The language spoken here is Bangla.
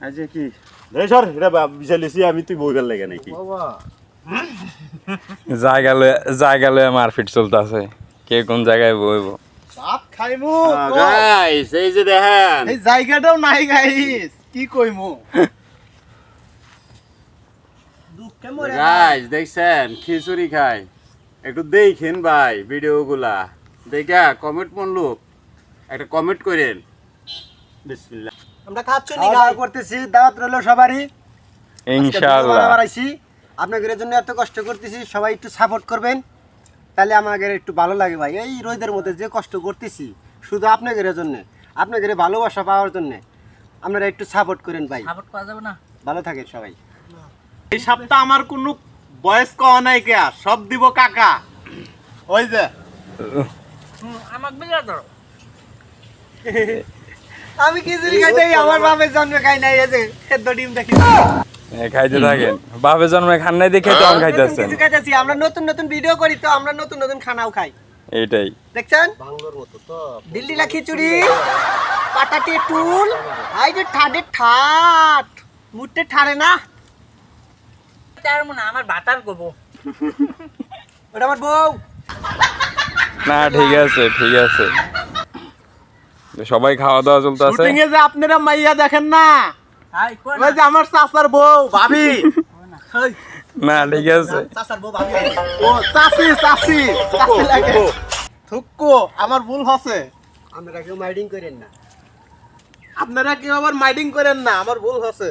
আচ্ছা কি রে স্যার এটা বিচালিছি আমি তুই বইবার লাগে নাকি জায়গা লয়ে মারপিট চলতেছে কে কোন জায়গায় বইবো ভাত খাইমু গাইস এই যে দেখেন এই জায়গাটাও নাই গাইস কি কইমু গাইস দেখছেন খিচুড়ি খায় একটু দেখেন ভাই ভিডিওগুলা দেখা কমেন্ট মনলুক একটা কমেন্ট করেন বিসমিল্লাহ আমরা খাচ্ছি নি খাওয়া করতেছি দাওয়াত রইলো সবারই ইনশাআল্লাহ বাড়াইছি আপনাদের জন্য এত কষ্ট করতেছি সবাই একটু সাপোর্ট করবেন তাহলে আমাদের একটু ভালো লাগে ভাই এই রোদের মধ্যে যে কষ্ট করতেছি শুধু আপনাদের জন্য আপনাদের ভালোবাসা পাওয়ার জন্য আপনারা একটু সাপোর্ট করেন ভাই সাপোর্ট করা যাবে না ভালো থাকেন সবাই এই সপ্তাহ আমার কোনো বয়স কওয়া নাই কে সব দিব কাকা ওই যে আমাকে বিলা ধরো আমি খিচুড়ি খাইতে আমার বাপের জন্মে খাই নাই এই যে সেদ্ধ ডিম দেখি খাইতে থাকেন বাপে জন্মে খান নাই দেখে তো আম খাইতেছেন কিছু খাইতেছি আমরা নতুন নতুন ভিডিও করি তো আমরা নতুন নতুন খানাও খাই এইটাই দেখছেন বাংলার মতো তো দিল্লিলা খিচুড়ি পাটাটি টুল আই যে ঠাডে ঠাট মুটে ঠাড়ে না তার মনে আমার বাটার করবো ওটা আমার বউ না ঠিক আছে সবাই খাওয়া দাওয়া চলতেছে শুটিং এ যে আপনারা মাইয়া দেখেন না হাই কোন ওই যে আমার চাচার বউ ভাবি না ঠিক আছে চাচার বউ ভাবি ও চাচি চাচি চাচি লাগে থুক্কো আমার ভুল হচ্ছে আমরা কেউ মাইডিং করেন না আপনারা কেউ আবার মাইডিং করেন না আমার ভুল হচ্ছে